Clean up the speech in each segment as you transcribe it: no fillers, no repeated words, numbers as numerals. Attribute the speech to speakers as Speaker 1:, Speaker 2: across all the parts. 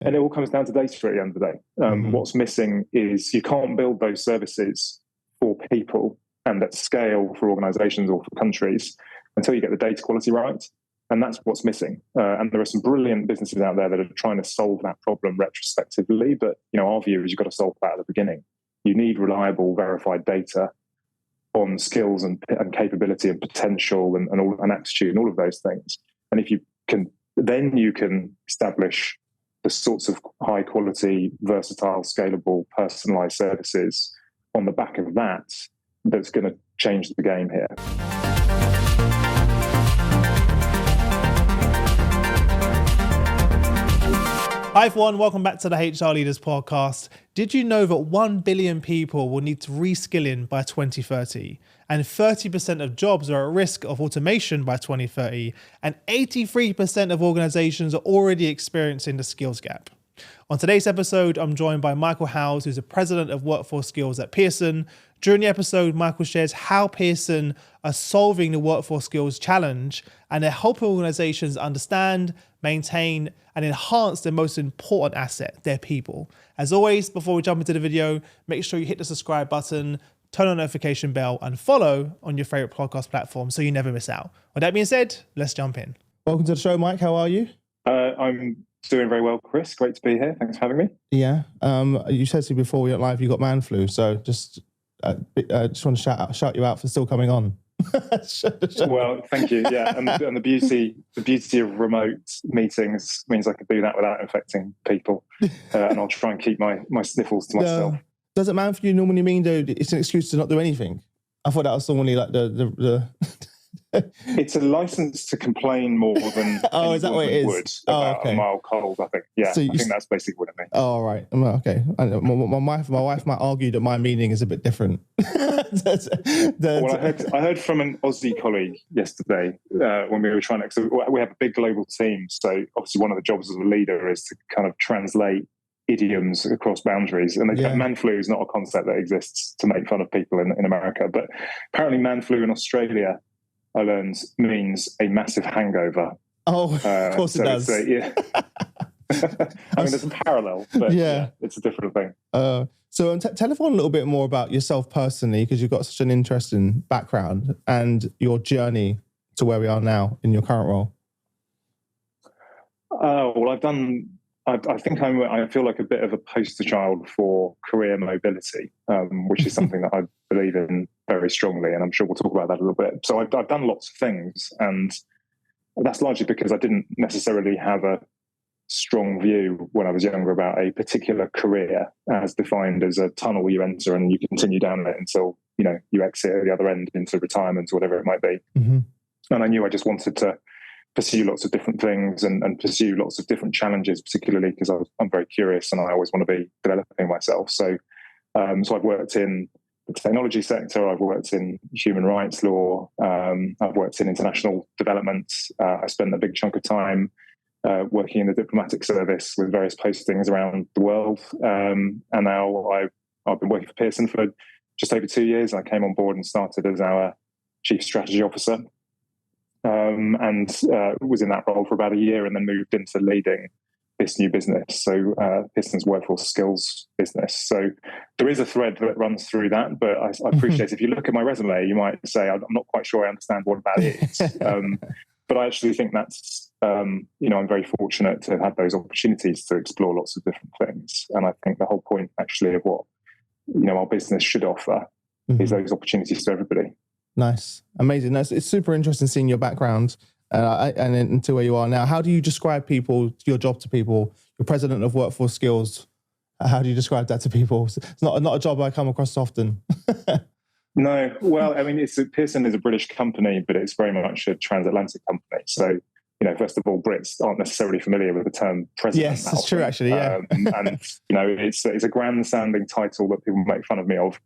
Speaker 1: And it all comes down to data at the end of the day. What's missing is you can't build those services for people and at scale for organizations or for countries until you get the data quality right. And that's what's missing. And there are some brilliant businesses out there that are trying to solve that problem retrospectively. But our view is you've got to solve that at the beginning. You need reliable, verified data on skills and capability and potential and aptitude and all of those things. And if you can, then you can establish the sorts of high quality, versatile, scalable, personalized services on the back of that's going to change the game here.
Speaker 2: Hi everyone, welcome back to the HR Leaders Podcast. Did you know that 1 billion people will need to reskilling by 2030? And 30% of jobs are at risk of automation by 2030, and 83% of organizations are already experiencing the skills gap. On today's episode, I'm joined by Michael Howells, who's the president of Workforce Skills at Pearson. During the episode, Michael shares how Pearson are solving the workforce skills challenge, and they're helping organizations understand, maintain, and enhance their most important asset, their people. As always, before we jump into the video, make sure you hit the subscribe button, turn on the notification bell, and follow on your favorite podcast platform so you never miss out. With that being said, let's jump in. Welcome to the show, Mike. How are you?
Speaker 1: I'm doing very well, Chris. Great to be here. Thanks for having me.
Speaker 2: Yeah. You said to me before we went live, you got man flu. So just want to shout you out for still coming on.
Speaker 1: Well, thank you. Yeah, and the beauty of remote meetings means I can do that without infecting people, and I'll try and keep my sniffles to myself.
Speaker 2: Does it man flu normally mean though it's an excuse to not do anything? I thought that was normally like the
Speaker 1: It's a license to complain more than
Speaker 2: is that what it is?
Speaker 1: Would about a mild cold, I think. Yeah, so I think that's basically what it means.
Speaker 2: Oh, right. Okay. My wife might argue that my meaning is a bit different.
Speaker 1: Well, I heard from an Aussie colleague yesterday when we were trying to. So we have a big global team, so obviously one of the jobs as a leader is to kind of translate idioms across boundaries, and man flu is not a concept that exists to make fun of people in America, but apparently man flu in Australia, I learned, means a massive hangover.
Speaker 2: Oh, of course it does.
Speaker 1: Yeah. I mean, there's a parallel, but yeah, it's a different thing.
Speaker 2: So tell everyone a little bit more about yourself personally, because you've got such an interesting background and your journey to where we are now in your current role.
Speaker 1: Well, I think I feel like a bit of a poster child for career mobility, which is something that I believe in very strongly, and I'm sure we'll talk about that a little bit. So I've done lots of things, and that's largely because I didn't necessarily have a strong view when I was younger about a particular career as defined as a tunnel you enter and you continue down it until you exit at the other end into retirement or whatever it might be. Mm-hmm. And I knew I just wanted to pursue lots of different things and pursue lots of different challenges, particularly because I'm very curious and I always want to be developing myself. So I've worked in the technology sector, I've worked in human rights law, I've worked in international development. I spent a big chunk of time working in the diplomatic service with various postings around the world. And now I've been working for Pearson for just over 2 years. I came on board and started as our Chief Strategy Officer. And was in that role for about a year and then moved into leading this new business. So Pearson's Workforce Skills business. So there is a thread that runs through that, but I appreciate if you look at my resume, you might say, I'm not quite sure I understand what that is. But I actually think that's, I'm very fortunate to have had those opportunities to explore lots of different things. And I think the whole point actually of what, our business should offer is those opportunities to everybody.
Speaker 2: Nice. Amazing. It's super interesting seeing your background and into where you are now. How do you describe your job to people? You're president of Workforce Skills. How do you describe that to people? It's not a job I come across often.
Speaker 1: No. Well, I mean, Pearson is a British company, but it's very much a transatlantic company. So, first of all, Brits aren't necessarily familiar with the term president.
Speaker 2: Yes, that's true, actually, yeah.
Speaker 1: And it's a grand-sounding title that people make fun of me of.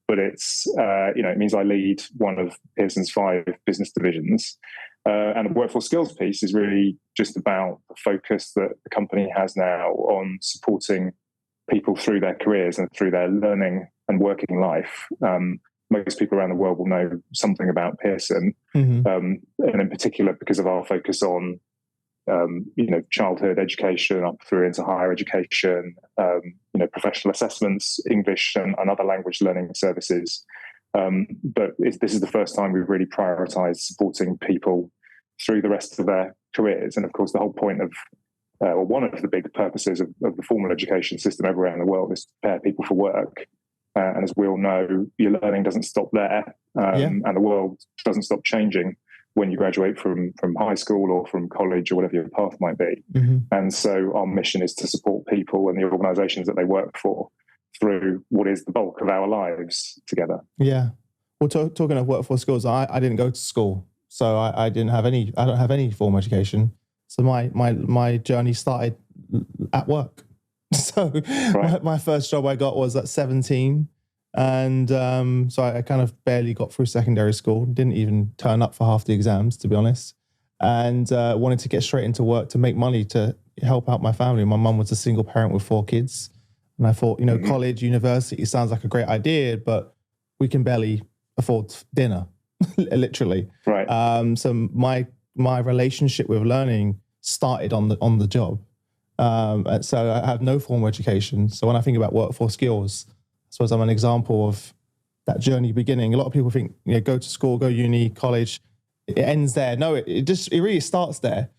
Speaker 1: But it's, it means I lead one of Pearson's 5 business divisions. And the workforce skills piece is really just about the focus that the company has now on supporting people through their careers and through their learning and working life. Most people around the world will know something about Pearson, and in particular because of our focus on childhood education up through into higher education, professional assessments, English and other language learning services. But this is the first time we've really prioritized supporting people through the rest of their careers. And of course, the whole point of, or one of the big purposes of the formal education system everywhere in the world is to prepare people for work. And as we all know, your learning doesn't stop there, and the world doesn't stop changing when you graduate from high school or from college or whatever your path might be. Mm-hmm. And so our mission is to support people and the organizations that they work for through what is the bulk of our lives together.
Speaker 2: Yeah. Well, talking of workforce skills, I didn't go to school, so I don't have any formal education. So my journey started at work. So my first job I got was at 17. And so I kind of barely got through secondary school, didn't even turn up for half the exams, to be honest, and wanted to get straight into work to make money to help out my family. My mum was a single parent with 4 kids. And I thought, college, university sounds like a great idea, but we can barely afford dinner, literally.
Speaker 1: Right.
Speaker 2: So my relationship with learning started on the job. So I have no formal education. So when I think about workforce skills, I suppose I'm an example of that journey beginning. A lot of people think, go to school, go uni, college, it ends there. No, it really starts there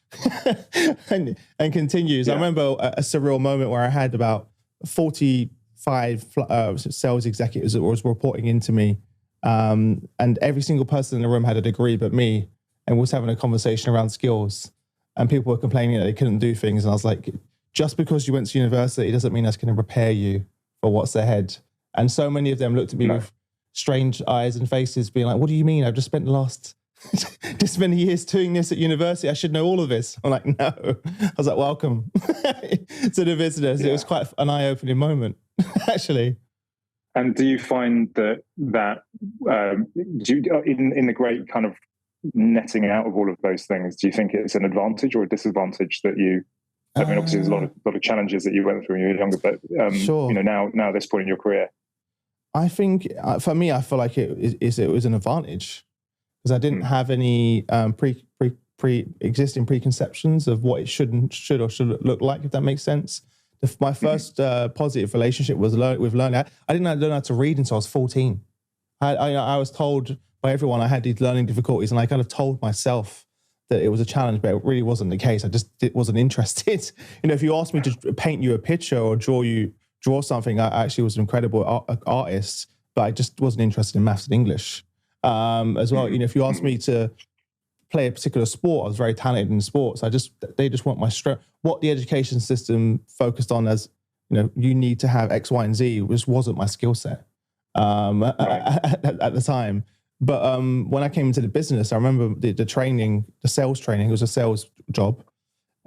Speaker 2: and continues. Yeah. I remember a surreal moment where I had about 45 sales executives that was reporting into me. And every single person in the room had a degree but me, and we was having a conversation around skills, and people were complaining that they couldn't do things. And I was like, just because you went to university doesn't mean that's going to prepare you for what's ahead. And so many of them looked at me with strange eyes and faces, being like, what do you mean? I've just spent the last this many years doing this at university. I should know all of this. I'm like, no. I was like, welcome to the business. Yeah. It was quite an eye-opening moment, actually.
Speaker 1: And do you find that in the great kind of netting out of all of those things, do you think it's an advantage or a disadvantage that you, I mean, obviously there's a lot of challenges that you went through when you were younger, but
Speaker 2: sure.
Speaker 1: Now at this point in your career?
Speaker 2: I think for me, I feel like it was an advantage because I didn't have any pre-existing preconceptions of what it should look like, if that makes sense. My first positive relationship was with learning. I didn't learn how to read until I was 14. I was told by everyone I had these learning difficulties, and I kind of told myself that it was a challenge, but it really wasn't the case. I just wasn't interested. If you asked me to paint you a picture or draw something, I actually was an incredible artist, but I just wasn't interested in maths and English as well. If you asked me to play a particular sport, I was very talented in sports. They just want my strength. What the education system focused on as, you need to have X, Y, and Z, just wasn't my skill set at the time. But when I came into the business, I remember the training, the sales training. It was a sales job,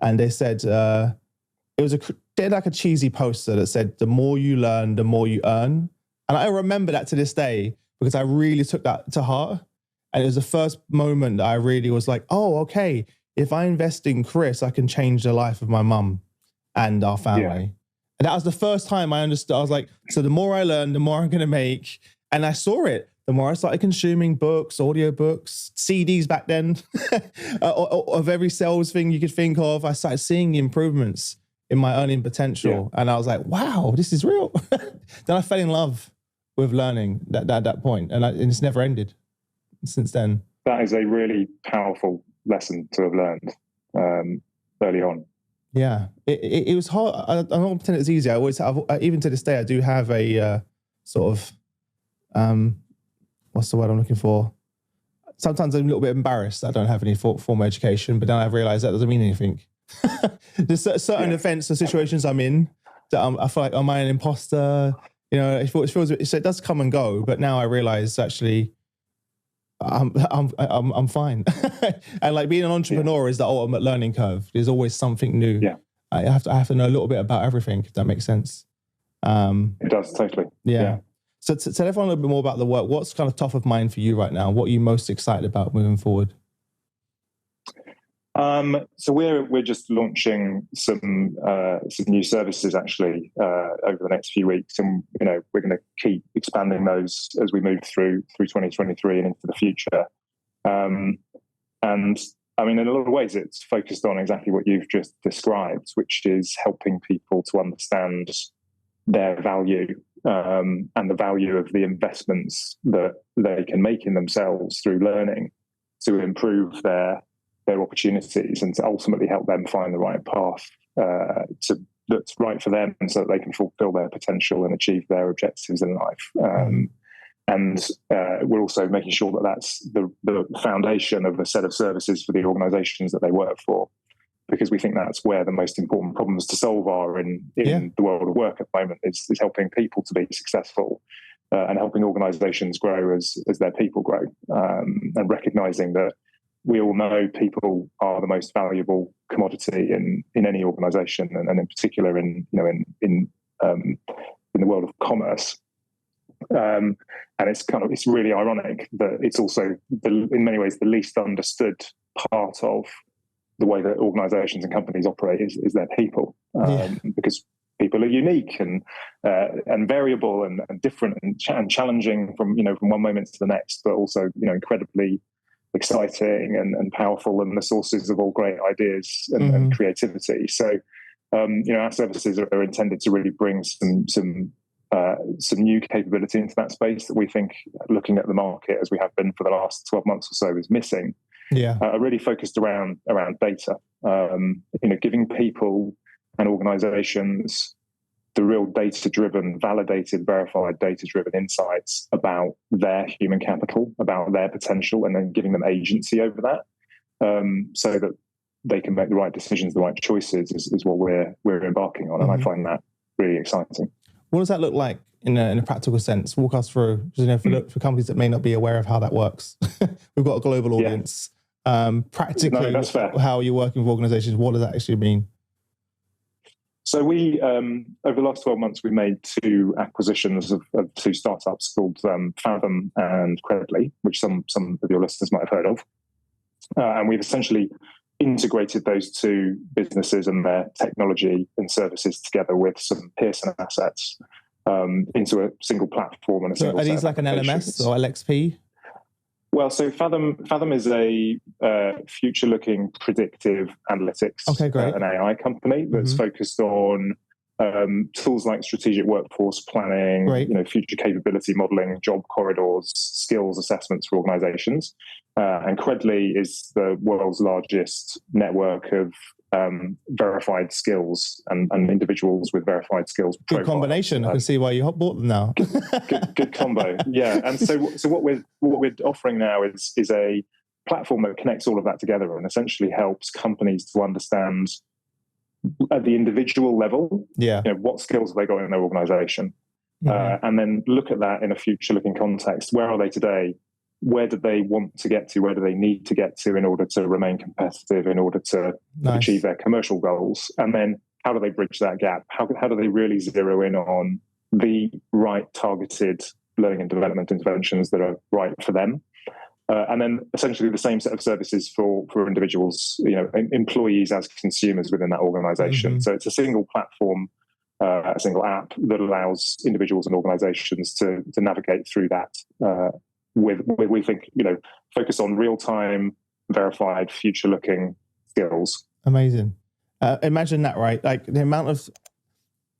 Speaker 2: and they said they had like a cheesy poster that said, "The more you learn, the more you earn." And I remember that to this day because I really took that to heart. And it was the first moment that I really was like, "Oh, okay. If I invest in Chris, I can change the life of my mum and our family." Yeah. And that was the first time I understood. I was like, so the more I learn, the more I'm going to make. And I saw it. The more I started consuming books, audiobooks, CDs back then, of every sales thing you could think of, I started seeing the improvements in my earning potential. Yeah. And I was like, wow, this is real. Then I fell in love with learning at that point. And it's never ended since then.
Speaker 1: That is a really powerful lesson to have learned early on.
Speaker 2: Yeah, it was hard. I don't pretend it's easy. Even to this day, I do have a sort of, what's the word I'm looking for? Sometimes I'm a little bit embarrassed that I don't have any formal education, but then I realize that doesn't mean anything. There's certain events or situations I'm in that I feel like, am I an imposter? It feels so it does come and go, but now I realize actually I'm fine. And like being an entrepreneur is the ultimate learning curve. There's always something new.
Speaker 1: Yeah,
Speaker 2: I have to know a little bit about everything, if that makes sense.
Speaker 1: It does, totally. Yeah.
Speaker 2: So tell everyone a little bit more about the work. What's kind of top of mind for you right now? What are you most excited about moving forward?
Speaker 1: So we're just launching some new services actually over the next few weeks, and we're going to keep expanding those as we move through 2023 and into the future. And I mean, in a lot of ways, it's focused on exactly what you've just described, which is helping people to understand their value and the value of the investments that they can make in themselves through learning to improve their opportunities and to ultimately help them find the right path that's right for them, so that they can fulfill their potential and achieve their objectives in life. And we're also making sure that that's the foundation of a set of services for the organizations that they work for, because we think that's where the most important problems to solve are in the world of work at the moment, is helping people to be successful and helping organizations grow as their people grow, and recognizing that we all know people are the most valuable commodity in any organization, and in particular in the world of commerce. And it's really ironic that it's also in many ways the least understood part of the way that organizations and companies operate is their people, because people are unique and variable and different and challenging from one moment to the next, but also incredibly exciting and powerful, and the sources of all great ideas and creativity. So our services are intended to really bring some new capability into that space that we think, looking at the market as we have been for the last 12 months or so, is missing. Are really focused around data, giving people and organizations the real data-driven, validated, verified data-driven insights about their human capital, about their potential, and then giving them agency over that, so that they can make the right decisions, the right choices, is what we're embarking on. And I find that really exciting.
Speaker 2: What does that look like in a practical sense? Walk us through, for companies that may not be aware of how that works. We've got a global audience. Practically,
Speaker 1: that's fair.
Speaker 2: How you're working with organizations, what does that actually mean?
Speaker 1: So we, over the last 12 months, we made 2 acquisitions of 2 startups called Fathom and Credly, which some of your listeners might have heard of. And we've essentially integrated those 2 businesses and their technology and services together with some Pearson assets into a single platform. And
Speaker 2: are these like an LMS or LXP?
Speaker 1: Well, so Fathom is a future-looking predictive analytics, an AI company that's focused on tools like strategic workforce planning, future capability modeling, job corridors, skills assessments for organizations. And Credly is the world's largest network of verified skills and individuals with verified skills.
Speaker 2: Good combination. I can see why you bought them now.
Speaker 1: good combo. Yeah. And so what we're offering now is a platform that connects all of that together and essentially helps companies to understand at the individual level, what skills have they got in their organization, and then look at that in a future-looking context. Where are they today? Where do they want to get to? Where do they need to get to in order to remain competitive, in order to achieve their commercial goals? And then how do they bridge that gap? How do they really zero in on the right targeted learning and development interventions that are right for them? And then essentially the same set of services for individuals, employees as consumers within that organization. So it's a single platform, a single app that allows individuals and organizations to navigate through that with we think, focus on real-time, verified, future-looking skills.
Speaker 2: Amazing. Imagine that, right? Like the amount of,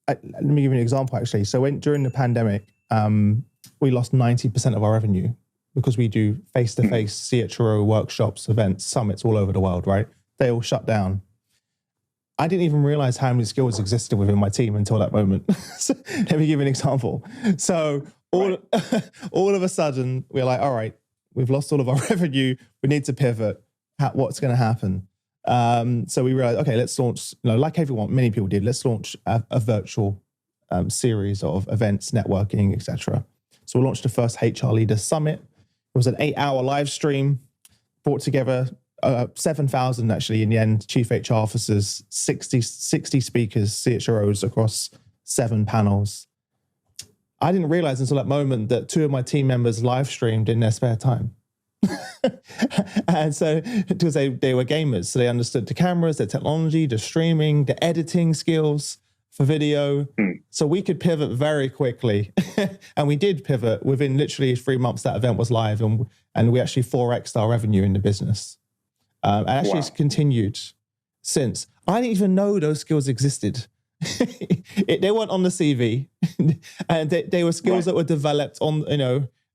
Speaker 2: let me give you an example actually. So during the pandemic, we lost 90% of our revenue because we do face-to-face CHRO workshops, events, summits all over the world, right? They all shut down. I didn't even realize how many skills existed within my team until that moment. So, let me give you an example. So all of a sudden, we're like, all right, we've lost all of our revenue. We need to pivot. What's going to happen? So we realized, okay, let's launch, like many people did, let's launch a virtual series of events, networking, etc. So we launched the first HR Leaders Summit. It was an 8-hour live stream, brought together 7,000 actually in the end, chief HR officers, 60 speakers, CHROs across 7 panels. I didn't realize until that moment that 2 of my team members live streamed in their spare time. And so, because they were gamers, so they understood the cameras, the technology, the streaming, the editing skills for video. So we could pivot very quickly. And we did pivot within literally 3 months that event was live, and we actually 4x'd our revenue in the business. And actually it's continued since. I didn't even know those skills existed. They weren't on the CV, and they were skills that were developed on,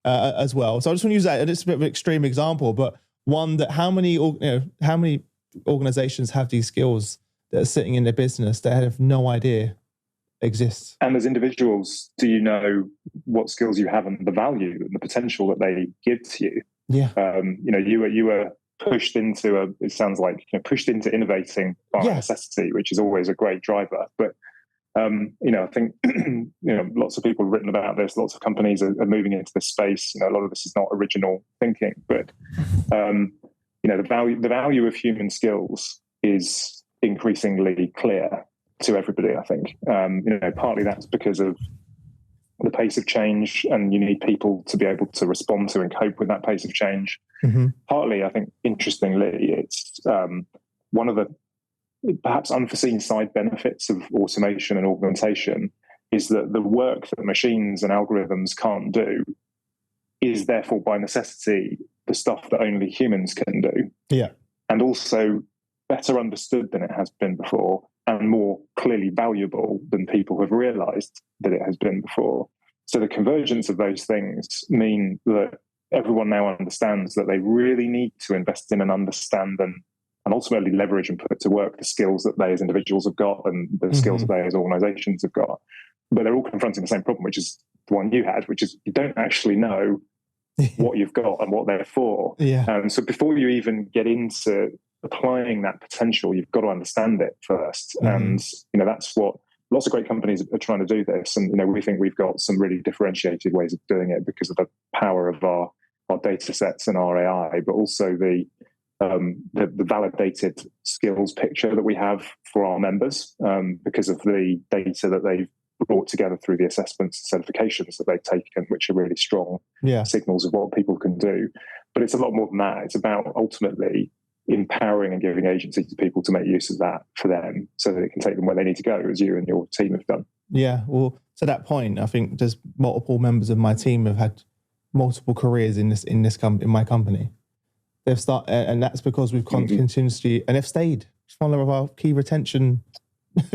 Speaker 2: as well. So I just want to use that, and it's a bit of an extreme example, but one that how many organizations have these skills that are sitting in their business that have no idea exists?
Speaker 1: And as individuals, do you know what skills you have and the value and the potential that they give to you?
Speaker 2: Yeah.
Speaker 1: You were pushed into pushed into innovating by necessity, which is always a great driver. But I think lots of people have written about this. Lots of companies are moving into this space. A lot of this is not original thinking, but the value of human skills is increasingly clear to everybody. I think partly that's because of the pace of change, and you need people to be able to respond to and cope with that pace of change. Mm-hmm. Partly, I think, interestingly, it's one of the perhaps unforeseen side benefits of automation and augmentation is that the work that machines and algorithms can't do is therefore by necessity the stuff that only humans can do.
Speaker 2: Yeah.
Speaker 1: And also better understood than it has been before, and more clearly valuable than people have realized that it has been before. So the convergence of those things mean that everyone now understands that they really need to invest in and understand and ultimately leverage and put to work the skills that they as individuals have got and the skills that they as organizations have got. But they're all confronting the same problem, which is the one you had, which is you don't actually know what you've got and what they're for.
Speaker 2: Yeah.
Speaker 1: So before you even get into applying that potential, you've got to understand it first. And that's what lots of great companies are trying to do this. And we think we've got some really differentiated ways of doing it because of the power of our data sets and our AI, but also the validated skills picture that we have for our members because of the data that they've brought together through the assessments and certifications that they've taken, which are really strong signals of what people can do. But it's a lot more than that. It's about ultimately empowering and giving agency to people to make use of that for them so that it can take them where they need to go, as you and your team have done.
Speaker 2: Yeah, well, to that point, I think there's multiple members of my team have had multiple careers in my company. They've started, and that's because we've continuously, and they've stayed. It's one of our key retention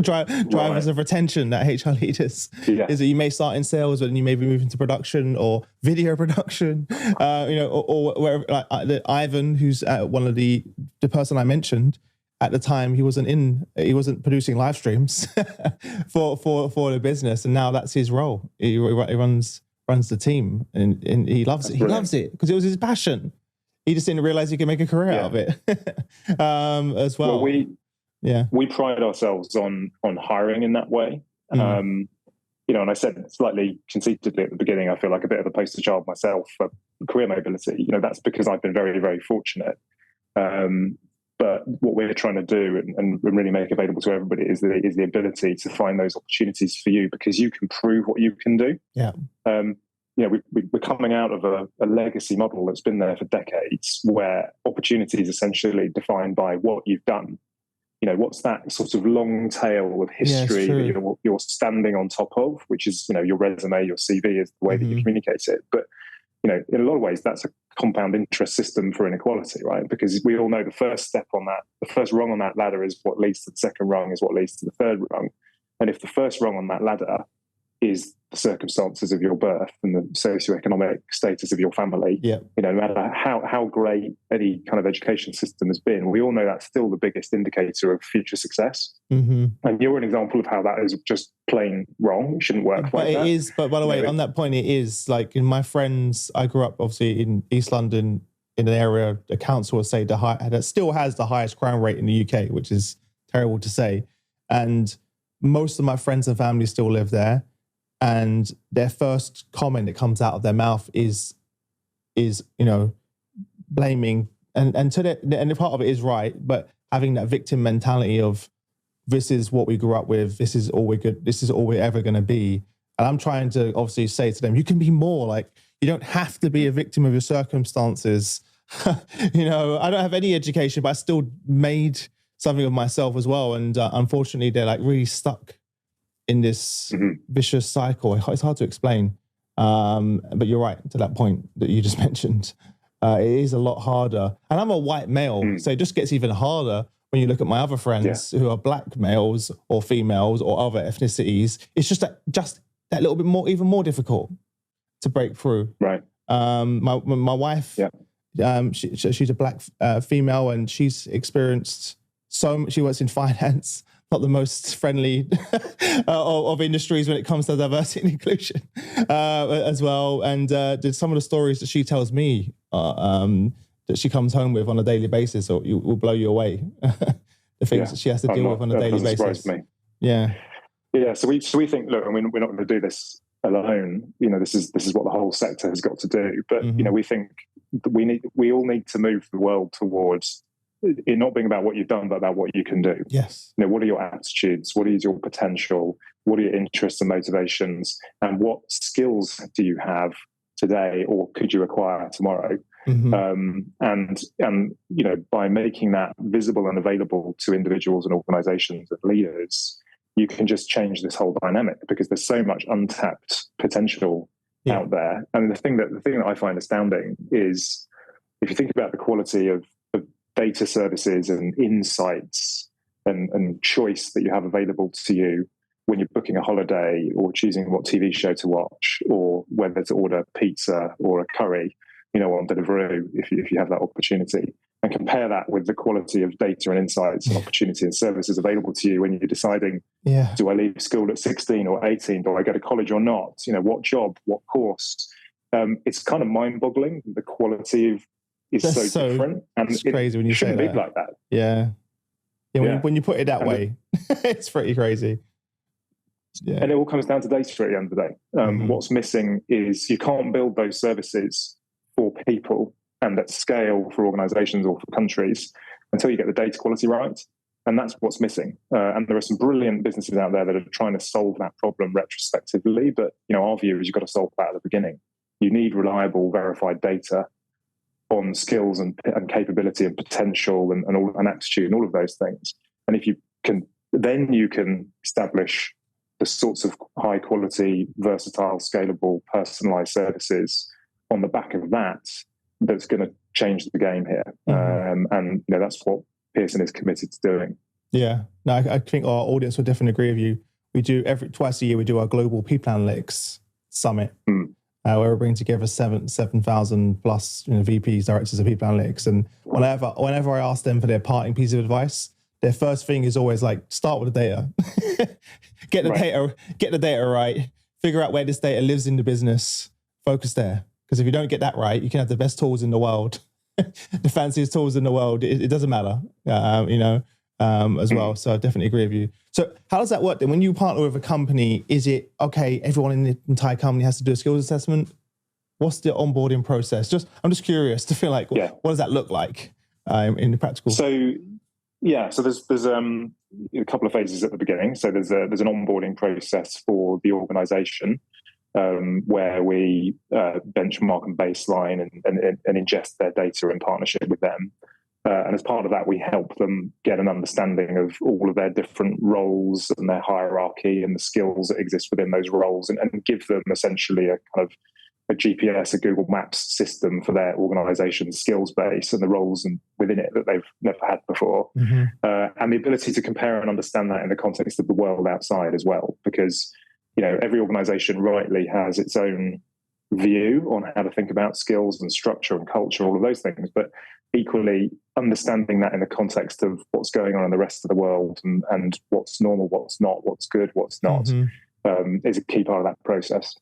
Speaker 2: drivers of retention at HR Leaders is that you may start in sales, but then you may be moving to production or video production, or wherever. Like Ivan, who's one of the person I mentioned at the time, he wasn't producing live streams for the business, and now that's his role. He runs the team, and he loves it. He loves it because it was his passion. He just didn't realize he could make a career out of it as well. We pride ourselves on hiring in that way. And I said slightly conceitedly at the beginning, I feel like a bit of a poster child myself for career mobility. That's because I've been very, very fortunate. But what we're trying to do and really make available to everybody is the ability to find those opportunities for you, because you can prove what you can do. Yeah.
Speaker 1: We're coming out of a legacy model that's been there for decades, where opportunity is essentially defined by what you've done. What's that sort of long tail of history that you're standing on top of, which is, your resume, your CV is the way that you communicate it. But, in a lot of ways, that's a compound interest system for inequality, right? Because we all know the first rung on that ladder is what leads to the second rung, is what leads to the third rung. And if the first rung on that ladder is the circumstances of your birth and the socioeconomic status of your family, no matter how great any kind of education system has been, we all know that's still the biggest indicator of future success. And you're an example of how that is just plain wrong. It shouldn't work like that.
Speaker 2: It is, but by the way, on that point, it is like in my friends, I grew up obviously in East London in an area the council would say that still has the highest crime rate in the UK, which is terrible to say. And most of my friends and family still live there. And their first comment that comes out of their mouth is blaming, and the part of it is right, but having that victim mentality of this is what we grew up with, this is all we're ever going to be. And I'm trying to obviously say to them, you can be more. Like, you don't have to be a victim of your circumstances. I don't have any education, but I still made something of myself as well. And unfortunately, they're like really stuck in this vicious cycle. It's hard to explain. But you're right to that point that you just mentioned. it is a lot harder. And I'm a white male, so it just gets even harder when you look at my other friends who are black males or females or other ethnicities. It's just that little bit more, even more difficult to break through.
Speaker 1: Right.
Speaker 2: My wife, she's a black female, and she's experienced she works in finance, not the most friendly of industries when it comes to diversity and inclusion as well. And some of the stories that she tells me that she comes home with on a daily basis, or will blow you away. The things that she has to deal with on a daily basis. Me. Yeah.
Speaker 1: So we think, look, I mean, we're not going to do this alone. This is what the whole sector has got to do. But we think that we all need to move the world towards it not being about what you've done, but about what you can do.
Speaker 2: Yes.
Speaker 1: What are your attitudes? What is your potential? What are your interests and motivations? And what skills do you have today, or could you acquire tomorrow? And by making that visible and available to individuals and organizations and leaders, you can just change this whole dynamic, because there's so much untapped potential out there. And the thing that I find astounding is, if you think about the quality of data services and insights and choice that you have available to you when you're booking a holiday or choosing what TV show to watch, or whether to order pizza or a curry, on Deliveroo, if you have that opportunity, and compare that with the quality of data and insights and opportunity and services available to you when you're deciding, do I leave school at 16 or 18? Do I go to college or not? What job, what course? It's kind of mind-boggling. The quality of is so different, and
Speaker 2: it's crazy when you say
Speaker 1: that. Like that.
Speaker 2: When you put it that way, it's pretty crazy.
Speaker 1: And it all comes down to data at the end of the day. What's missing is you can't build those services for people and at scale for organizations or for countries until you get the data quality right. And that's what's missing. And there are some brilliant businesses out there that are trying to solve that problem retrospectively. But our view is you've got to solve that at the beginning. You need reliable, verified data on skills and capability and potential and attitude and all of those things. And if you can, then you can establish the sorts of high quality, versatile, scalable, personalized services on the back of that's going to change the game here. And that's what Pearson is committed to doing.
Speaker 2: Yeah, no, I think our audience will definitely agree with you. We do twice a year, we do our global people analytics summit. Where we bring together 7,000 plus VPs, directors of people analytics. And whenever I ask them for their parting piece of advice, their first thing is always like, start with the data. Get the data right, figure out where this data lives in the business, focus there. Because if you don't get that right, you can have the best tools in the world, the fanciest tools in the world. It doesn't matter, as well. So I definitely agree with you. So how does that work then? When you partner with a company, is it, okay, everyone in the entire company has to do a skills assessment? What's the onboarding process? I'm just curious to feel like, what does that look like in the practical?
Speaker 1: So there's a couple of phases at the beginning. So there's an onboarding process for the organization, where we benchmark and baseline and ingest their data in partnership with them. And as part of that, we help them get an understanding of all of their different roles and their hierarchy and the skills that exist within those roles, and give them essentially a kind of a GPS, a Google Maps system for their organization's skills base and the roles within it that they've never had before. And the ability to compare and understand that in the context of the world outside as well, because every organization rightly has its own view on how to think about skills and structure and culture, all of those things. But equally, understanding that in the context of what's going on in the rest of the world and what's normal, what's not, what's good, what's not, is a key part of that process.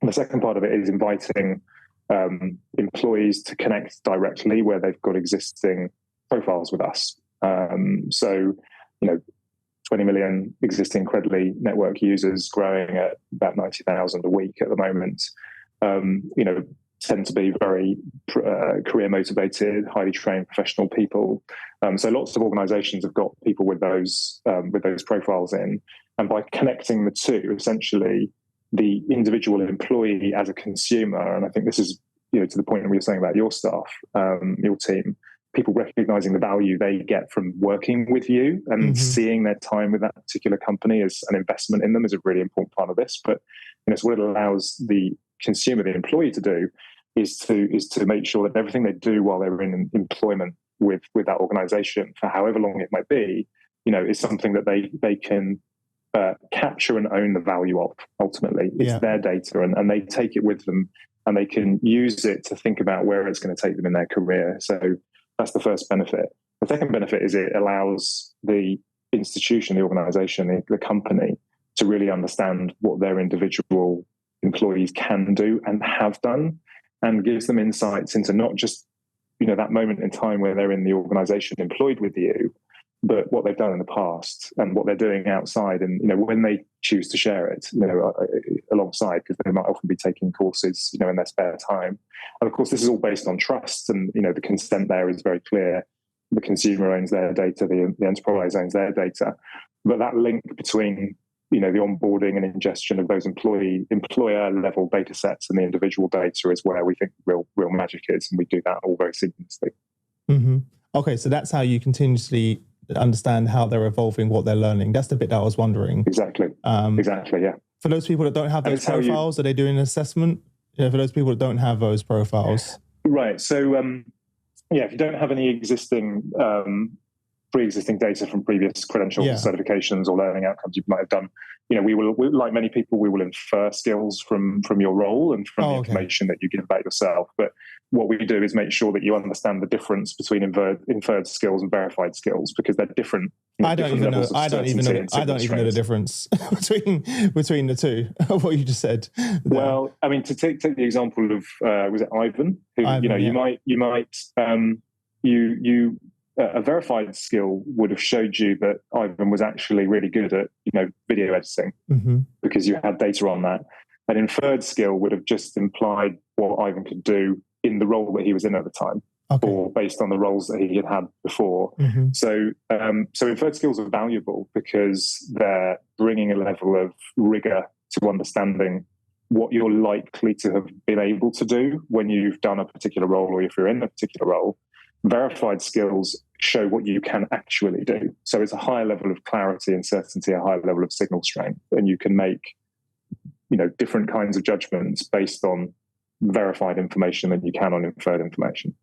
Speaker 1: And the second part of it is inviting employees to connect directly where they've got existing profiles with us. 20 million existing Credly network users, growing at about 90,000 a week at the moment, tend to be very career motivated, highly trained professional people. So lots of organizations have got people with those profiles in. And by connecting the two, essentially the individual employee as a consumer, and I think this is to the point that we were saying about your staff, your team, people recognizing the value they get from working with you and seeing their time with that particular company as an investment in them is a really important part of this. But so what it allows the consumer, the employee, to do is to make sure that everything they do while they're in employment with that organization, for however long it might be, is something that they can capture and own the value of. Ultimately, it's their data, and they take it with them, and they can use it to think about where it's going to take them in their career. So that's the first benefit. The second benefit is it allows the institution, the organization, the company to really understand what their individual employees can do and have done, and gives them insights into not just that moment in time where they're in the organization employed with you, but what they've done in the past and what they're doing outside, and when they choose to share it alongside, because they might often be taking courses in their spare time. And of course this is all based on trust, and the consent there is very clear. The consumer owns their data, the enterprise owns their data, but that link between the onboarding and ingestion of those employer level data sets and the individual data is where we think real magic is, and we do that all very seamlessly.
Speaker 2: Mm-hmm. Okay, so that's how you continuously understand how they're evolving, what they're learning. That's the bit that I was wondering.
Speaker 1: Exactly. Exactly. Yeah.
Speaker 2: For those people that don't have those profiles, are they doing an assessment? For those people that don't have those profiles.
Speaker 1: Right. So, if you don't have any existing pre-existing data from previous credentials, certifications, or learning outcomes you might have done, we like many people, we will infer skills from your role and from the information that you give about yourself. But what we do is make sure that you understand the difference between inferred skills and verified skills, because they're different.
Speaker 2: I don't even know the difference between the two of what you just said.
Speaker 1: Well, I mean, to take the example of was it Ivan? Who a verified skill would have showed you that Ivan was actually really good at video editing, because you had data on that. An inferred skill would have just implied what Ivan could do in the role that he was in at the time, or based on the roles that he had before. So inferred skills are valuable because they're bringing a level of rigor to understanding what you're likely to have been able to do when you've done a particular role, or if you're in a particular role. Verified skills show what you can actually do. So it's a higher level of clarity and certainty, a higher level of signal strength, and you can make different kinds of judgments based on verified information than you can on inferred information.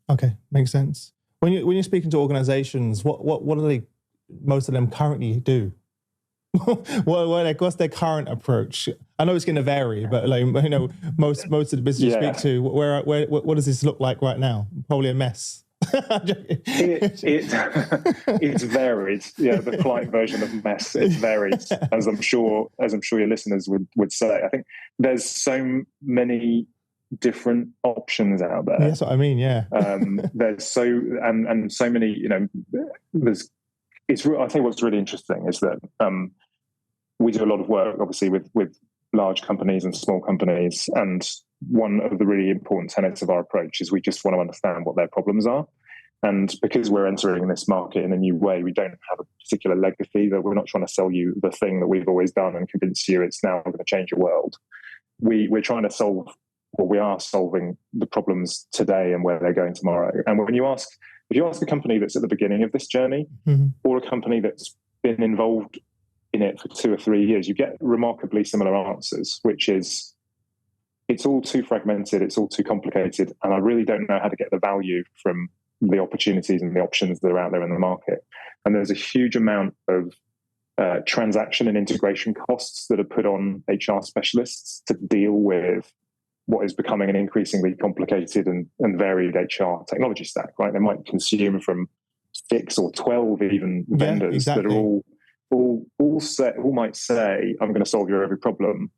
Speaker 2: Okay, makes sense. When you're speaking to organizations, what do they, most of them currently do? What's their current approach? I know it's going to vary, but most of the business you speak to, what does this look like right now? Probably a mess.
Speaker 1: It's varied. The polite version of mess. It's varied, as I'm sure your listeners would say. I think there's so many different options out there.
Speaker 2: That's what I mean. Yeah.
Speaker 1: There's so many. I'll tell you what's really interesting is that we do a lot of work, obviously, with large companies and small companies, and one of the really important tenets of our approach is we just want to understand what their problems are. And because we're entering this market in a new way, we don't have a particular legacy, that we're not trying to sell you the thing that we've always done and convince you it's now going to change your world. We're trying to solve, or we are solving, the problems today and where they're going tomorrow. And if you ask a company that's at the beginning of this journey, or a company that's been involved in it for 2 or 3 years, you get remarkably similar answers, which is, it's all too fragmented, it's all too complicated, and I really don't know how to get the value from the opportunities and the options that are out there in the market. And there's a huge amount of transaction and integration costs that are put on HR specialists to deal with what is becoming an increasingly complicated and varied HR technology stack, right? They might consume from 6 or 12 even vendors that are all might say, I'm going to solve your every problem,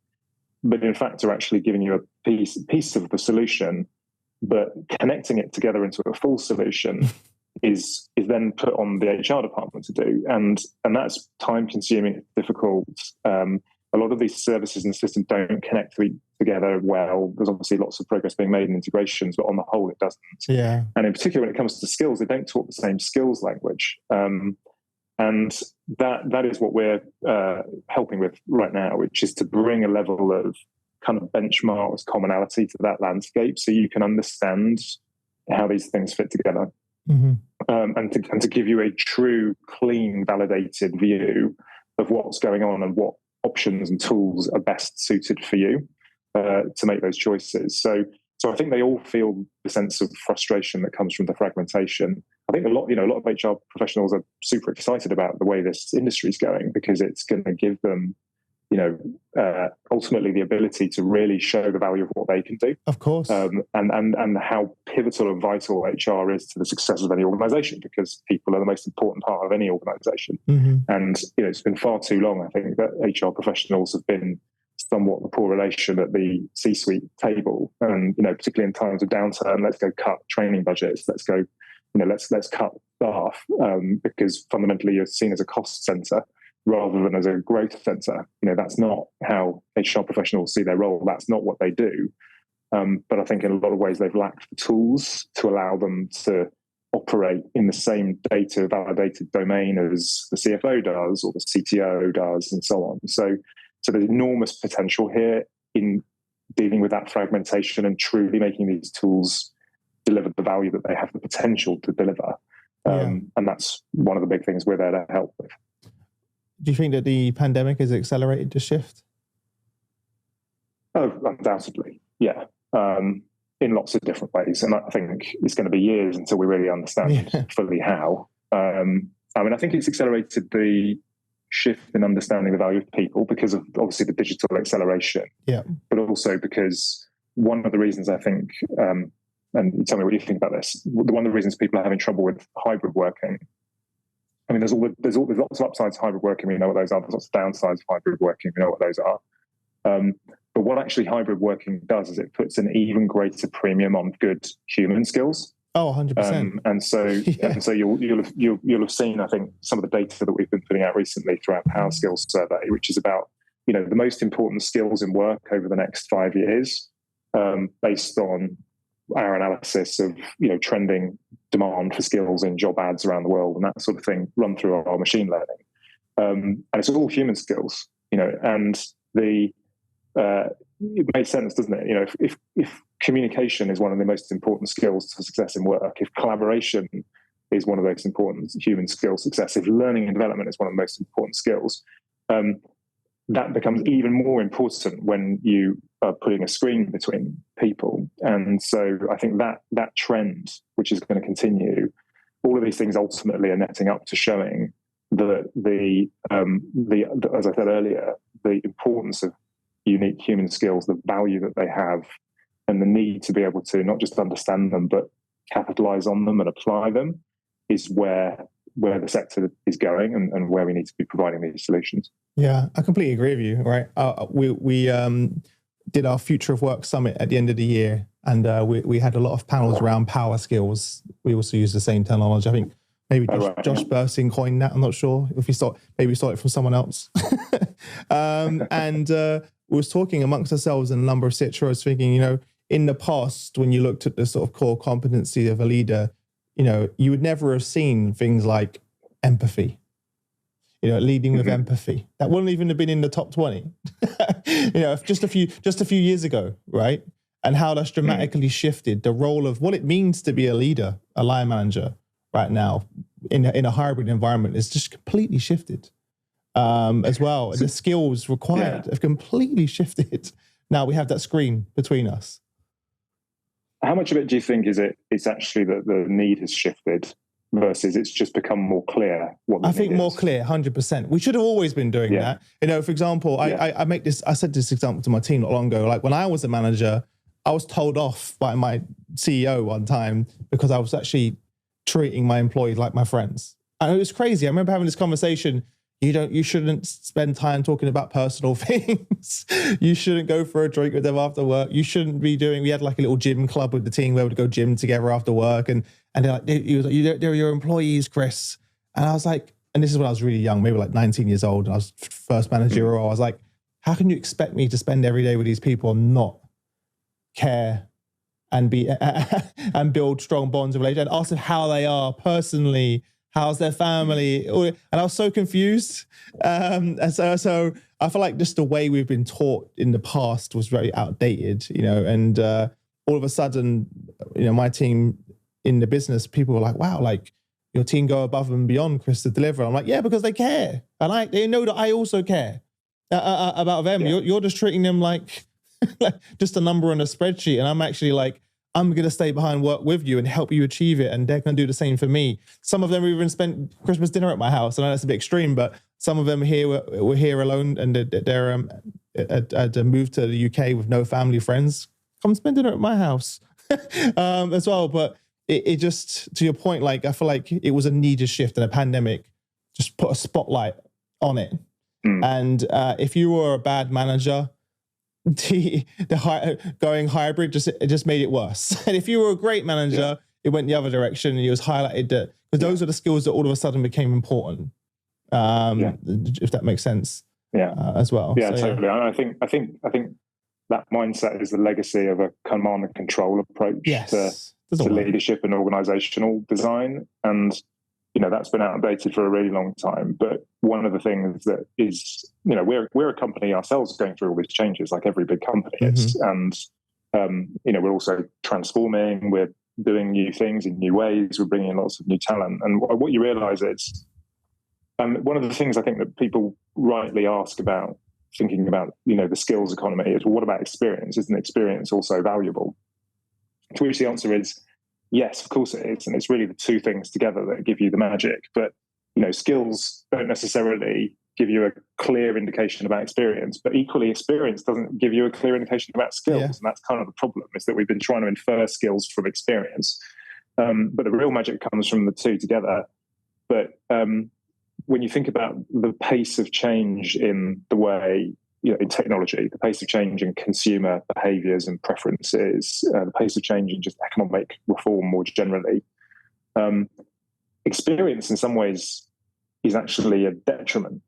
Speaker 1: but in fact are actually giving you a piece of the solution, but connecting it together into a full solution is then put on the HR department to do. And that's time consuming, it's difficult. A lot of these services and systems don't connect together well. There's obviously lots of progress being made in integrations, but on the whole, it doesn't.
Speaker 2: Yeah.
Speaker 1: And in particular, when it comes to skills, they don't talk the same skills language. And that is what we're helping with right now, which is to bring a level of kind of benchmarks, commonality to that landscape, so you can understand how these things fit together, and to give you a true, clean, validated view of what's going on and what options and tools are best suited for you to make those choices. So So I think they all feel the sense of frustration that comes from the fragmentation. I think a lot of HR professionals are super excited about the way this industry is going, because it's going to give them, ultimately the ability to really show the value of what they can do.
Speaker 2: Of course.
Speaker 1: And how pivotal and vital HR is to the success of any organization, because people are the most important part of any organization.
Speaker 2: Mm-hmm.
Speaker 1: And, it's been far too long, I think, that HR professionals have been somewhat the poor relation at the C-suite table. And, particularly in times of downturn, let's go cut training budgets. Let's go, let's cut staff, because fundamentally you're seen as a cost center rather than as a growth center. That's not how HR professionals see their role. That's not what they do. But I think in a lot of ways they've lacked the tools to allow them to operate in the same data validated domain as the CFO does or the CTO does, and so on. So there's enormous potential here in dealing with that fragmentation and truly making these tools deliver the value that they have the potential to deliver. And that's one of the big things we're there to help with.
Speaker 2: Do you think that the pandemic has accelerated the shift?
Speaker 1: Oh, undoubtedly, yeah. In lots of different ways. And I think it's going to be years until we really understand fully how. I think it's accelerated the shift in understanding the value of people because of obviously the digital acceleration. Yeah. But also because one of the reasons I think, and tell me what you think about this, one of the reasons people are having trouble with hybrid working, there's lots of upsides to hybrid working. We know what those are. There's lots of downsides of hybrid working. We know what those are. But what actually hybrid working does is it puts an even greater premium on good human skills.
Speaker 2: Oh, 100%.
Speaker 1: And so you'll have seen, I think, some of the data that we've been putting out recently through our PowerSkills survey, which is about the most important skills in work over the next 5 years, based on our analysis of trending demand for skills in job ads around the world and that sort of thing, run through our machine learning, and it's all human skills. And it makes sense, doesn't it? If communication is one of the most important skills to success in work, if collaboration is one of those important human skills success, if learning and development is one of the most important skills, that becomes even more important when you are putting a screen between people. And so I think that trend, which is going to continue, all of these things ultimately are netting up to showing that the as I said earlier, the importance of unique human skills, the value that they have, and the need to be able to not just understand them, but capitalize on them and apply them is where the sector is going and where we need to be providing these solutions.
Speaker 2: Yeah, I completely agree with you, right? We did our Future of Work Summit at the end of the year, and we had a lot of panels around PowerSkills. We also use the same technology. I think maybe Josh Pearson coined that. I'm not sure if we stole it from someone else. And we was talking amongst ourselves and a number of CHROs thinking, in the past, when you looked at the sort of core competency of a leader, you would never have seen things like empathy, leading with empathy. That wouldn't even have been in the top 20, just a few years ago, right? And how that's dramatically shifted the role of what it means to be a leader, a line manager right now in a hybrid environment is just completely shifted. As well. The skills required have completely shifted. Now we have that screen between us.
Speaker 1: How much of it do you think it's actually that the need has shifted versus it's just become more clear what the
Speaker 2: I think more clear, 100%. We should have always been doing that. For example, I said this example to my team not long ago. Like when I was a manager, I was told off by my CEO one time because I was actually treating my employees like my friends. And it was crazy. I remember having this conversation. You shouldn't spend time talking about personal things. You shouldn't go for a drink with them after work. You shouldn't be we had like a little gym club with the team where we'd go gym together after work. And they're like, he was like, they're your employees, Chris. And I was like, and this is when I was really young, maybe like 19 years old. And I was first managerial. I was like, how can you expect me to spend every day with these people and not care and and build strong bonds of relationship and ask them how they are personally? How's their family? And I was so confused. And so I feel like just the way we've been taught in the past was very outdated, and all of a sudden, my team in the business, people were like, wow, like your team go above and beyond, Chris, to deliver. I'm like, yeah, because they care. And they know that I also care about them. Yeah. You're just treating them like like just a number on a spreadsheet. And I'm actually like, I'm going to stay behind, work with you and help you achieve it. And they're going to do the same for me. Some of them even spent Christmas dinner at my house. I know that's a bit extreme, but some of them here were here alone and they're had moved to the UK with no family, friends. Come spend dinner at my house as well. But it just, to your point, like I feel like it was a needed shift, and a pandemic just put a spotlight on it. And if you were a bad manager, going hybrid just made it worse. And if you were a great manager, it went the other direction, and it was highlighted that, because those are the skills that all of a sudden became important. If that makes sense. As well.
Speaker 1: Yeah,
Speaker 2: so,
Speaker 1: totally. I think that mindset is the legacy of a command and control approach to leadership and organizational design. And that's been outdated for a really long time. But one of the things that is, we're a company ourselves going through all these changes, like every big company is. And, we're also transforming, we're doing new things in new ways, we're bringing in lots of new talent. And what you realize is, one of the things I think that people rightly ask about, thinking about, the skills economy is, well, what about experience? Isn't experience also valuable? To which the answer is, yes, of course it is. And it's really the two things together that give you the magic. But, skills don't necessarily give you a clear indication about experience, but equally experience doesn't give you a clear indication about skills. And that's kind of the problem, is that we've been trying to infer skills from experience. But the real magic comes from the two together. But when you think about the pace of change in the way, in technology, the pace of change in consumer behaviors and preferences, the pace of change in just economic reform more generally, experience in some ways is actually a detriment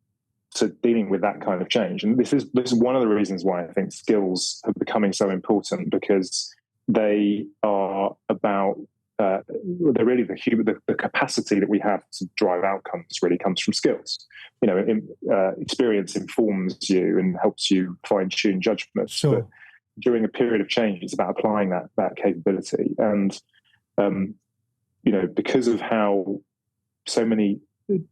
Speaker 1: to dealing with that kind of change. And this is one of the reasons why I think skills are becoming so important, because they are about they're really the capacity that we have to drive outcomes really comes from skills. Experience informs you and helps you fine-tune judgment.
Speaker 2: Sure.
Speaker 1: But during a period of change, it's about applying that capability. And because of how so many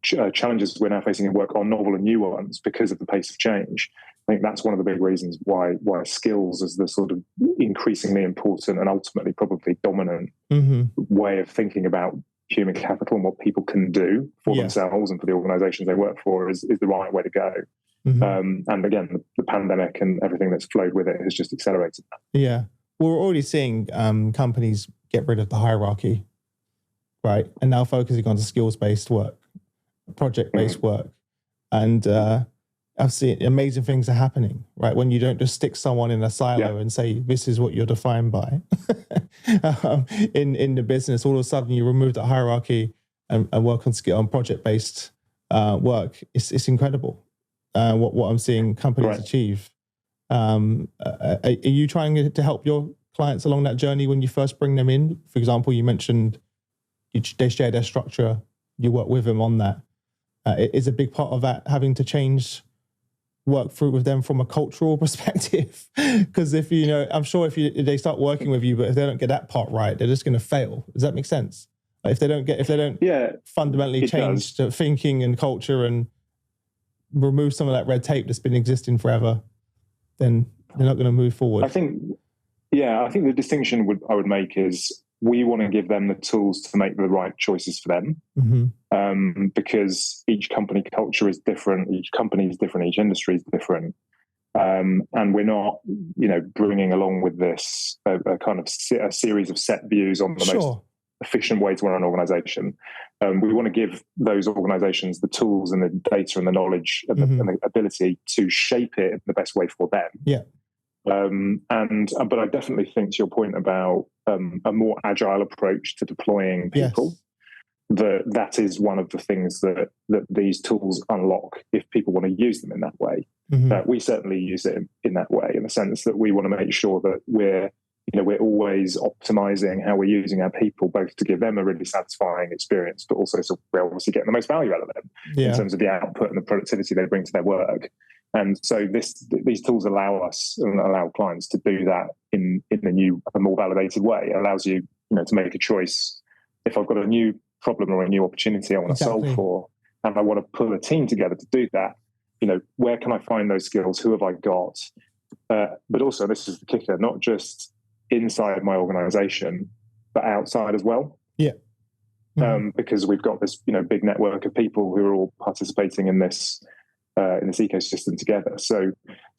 Speaker 1: challenges we're now facing in work are novel and new ones, because of the pace of change, I think that's one of the big reasons why skills is the sort of increasingly important and ultimately probably dominant way of thinking about human capital and what people can do for themselves and for the organizations they work for is the right way to go. And again, the pandemic and everything that's flowed with it has just accelerated that.
Speaker 2: Yeah. We're already seeing companies get rid of the hierarchy, right? And now focusing on the skills-based work, project-based work. And I've seen amazing things are happening, right? When you don't just stick someone in a silo and say, this is what you're defined by in the business, all of a sudden you remove that hierarchy and work on project-based work. It's incredible what I'm seeing companies achieve. Are you trying to help your clients along that journey when you first bring them in? For example, you mentioned they share their structure, you work with them on that. Is a big part of that having to work through with them from a cultural perspective? Because I'm sure if they start working with you, but if they don't get that part right, they're just going to fail. Does that make sense? Like if they don't fundamentally change the thinking and culture and remove some of that red tape that's been existing forever, then they're not going to move forward.
Speaker 1: I think the distinction I would make is we want to give them the tools to make the right choices for them. Because each company culture is different, each company is different, each industry is different. And we're not, bringing along with this a kind of a series of set views on the most efficient way to run an organization. We want to give those organizations the tools and the data and the knowledge and the ability to shape it in the best way for them.
Speaker 2: Yeah.
Speaker 1: But I definitely think, to your point about a more agile approach to deploying people, that is one of the things that these tools unlock if people want to use them in that way. We certainly use it in that way, in the sense that we want to make sure that we're always optimizing how we're using our people, both to give them a really satisfying experience, but also so we're obviously getting the most value out of them in terms of the output and the productivity they bring to their work. And so these tools allow us and allow clients to do that in a more validated way. It allows you, to make a choice. If I've got a new problem or a new opportunity I want to solve for, and I want to pull a team together to do that, where can I find those skills? Who have I got? but also, this is the kicker, not just inside my organization, but outside as well.
Speaker 2: Yeah.
Speaker 1: Because we've got this, big network of people who are all participating in this ecosystem together. So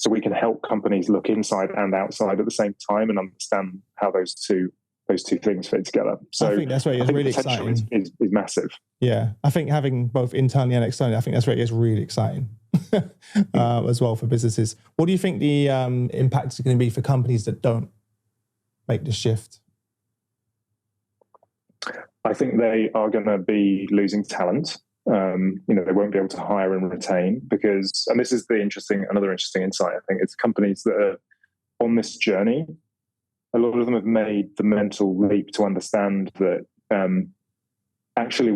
Speaker 1: we can help companies look inside and outside at the same time and understand how those two things fit together. So
Speaker 2: I think that's where it's really exciting.
Speaker 1: Is massive.
Speaker 2: Yeah, I think having both internally and externally, I think that's where it is really exciting as well for businesses. What do you think the impact is going to be for companies that don't make the shift?
Speaker 1: I think they are going to be losing talent. They won't be able to hire and retain because, and this is another interesting insight, I think, it's companies that are on this journey. A lot of them have made the mental leap to understand that actually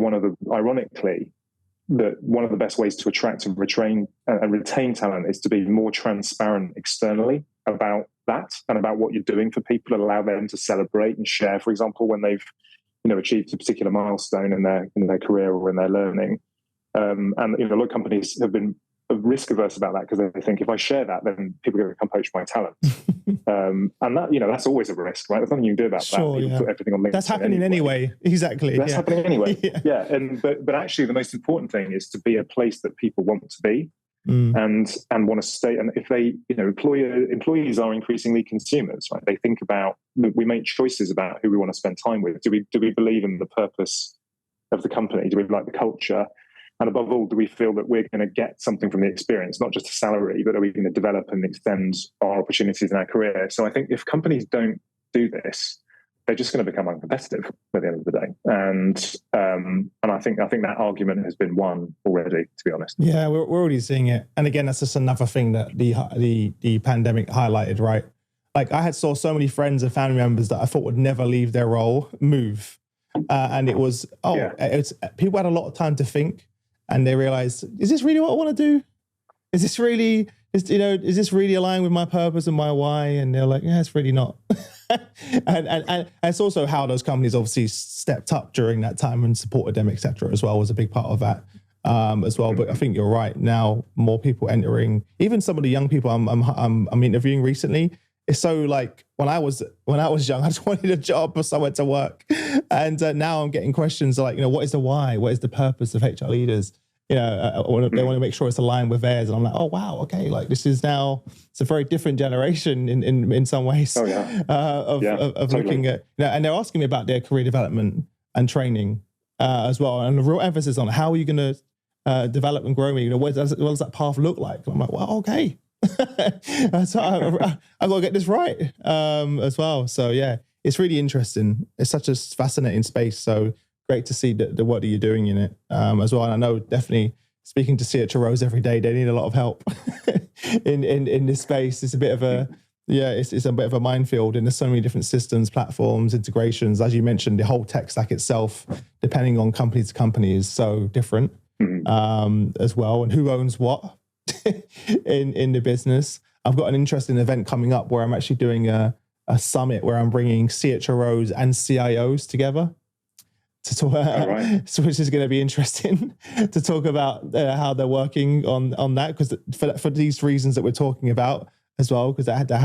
Speaker 1: ironically, that one of the best ways to attract and retain talent is to be more transparent externally about that and about what you're doing for people and allow them to celebrate and share, for example, when they've achieved a particular milestone in their career or in their learning. And a lot of companies have been risk averse about that because they think if I share that, then people are going to come poach my talent. And that, that's always a risk, right? There's nothing you can do about that. You put everything on LinkedIn.
Speaker 2: That's happening anyway. Exactly.
Speaker 1: That's happening anyway. Yeah. But actually the most important thing is to be a place that people want to be and want to stay. And if they, employees are increasingly consumers, right? They think about, we make choices about who we want to spend time with. Do we believe in the purpose of the company? Do we like the culture? And above all, do we feel that we're going to get something from the experience, not just a salary, but are we going to develop and extend our opportunities in our career? So I think if companies don't do this, they're just going to become uncompetitive at the end of the day. And I think that argument has been won already, to be honest.
Speaker 2: Yeah, we're already seeing it. And again, that's just another thing that the pandemic highlighted, right? Like I saw so many friends and family members that I thought would never leave their role move. And it was, people had a lot of time to think. And they realized, is this really what I want to do? Is this really aligned with my purpose and my why? And they're like, yeah, it's really not. and it's also how those companies obviously stepped up during that time and supported them, et cetera, as well, was a big part of that as well. But I think you're right. Now, more people entering, even some of the young people I'm interviewing recently. It's so like when I was young, I just wanted a job or somewhere to work. And now I'm getting questions like, what is the why? What is the purpose of HR leaders? They want to make sure it's aligned with theirs. And I'm like, oh, wow. Okay. Like this is now, it's a very different generation in some ways of totally. Looking at, and they're asking me about their career development and training as well. And a real emphasis on how are you going to develop and grow me? What does that path look like? And I'm like, well, okay. So I got to get this right as well. So yeah, it's really interesting. It's such a fascinating space. So great to see the work that you're doing in it as well. And I know definitely speaking to CHROs every day, they need a lot of help in this space. It's a bit of it's a bit of a minefield, and there's so many different systems, platforms, integrations. As you mentioned, the whole tech stack itself, depending on company to company, is so different as well. And who owns what in the business. I've got an interesting event coming up where I'm actually doing a summit where I'm bringing CHROs and CIOs together to talk, which is going to be interesting to talk about how they're working on that, because for these reasons that we're talking about as well, because they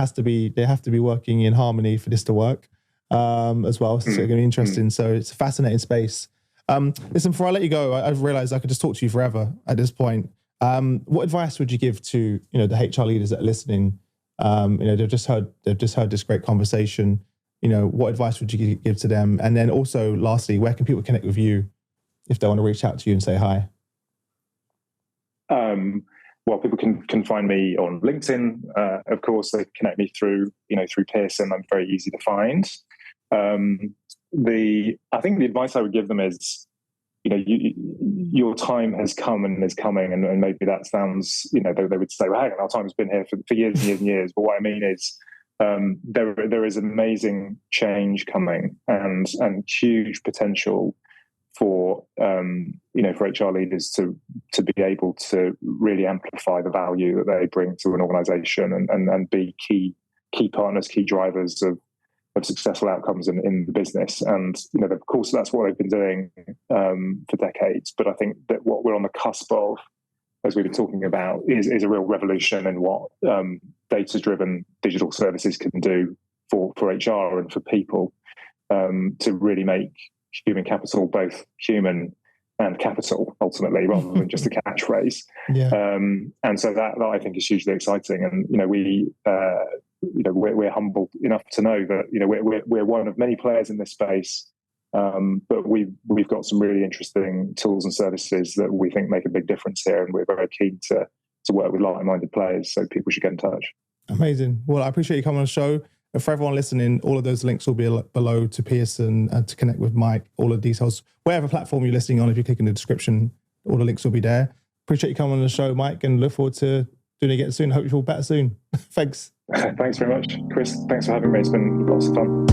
Speaker 2: have to be working in harmony for this to work as well. So it's going to be interesting. So it's a fascinating space. Listen, before I let you go, I've realized I could just talk to you forever at this point. What advice would you give to the HR leaders that are listening? They've just heard this great conversation. What advice would you give to them? And then also, lastly, where can people connect with you if they want to reach out to you and say hi?
Speaker 1: Well, people can find me on LinkedIn. Of course, they connect me through Pearson. I'm very easy to find. I think the advice I would give them is, your time has come and is coming, and maybe that sounds, they would say, well, hang on, our time's been here for years and years and years. But what I mean is, there is amazing change coming and huge potential for for HR leaders to be able to really amplify the value that they bring to an organization and be key partners, key drivers of successful outcomes in the business. And of course that's what they've been doing for decades, but I think that what we're on the cusp of as we've been talking about, is a real revolution in what data-driven digital services can do for HR and for people, to really make human capital both human and capital, ultimately, rather than just a catchphrase.
Speaker 2: Yeah.
Speaker 1: And so that I think is hugely exciting. And we're humbled enough to know that we're one of many players in this space. But we've got some really interesting tools and services that we think make a big difference here, and we're very keen to work with like-minded players. So people should get in touch.
Speaker 2: Amazing. Well, I appreciate you coming on the show. And for everyone listening, all of those links will be below to Pearson and to connect with Mike. All the details, whatever platform you're listening on, if you click in the description, all the links will be there. Appreciate you coming on the show, Mike, and look forward to doing it again soon. Hope you feel better soon. Thanks.
Speaker 1: Thanks very much, Chris. Thanks for having me. It's been lots of fun.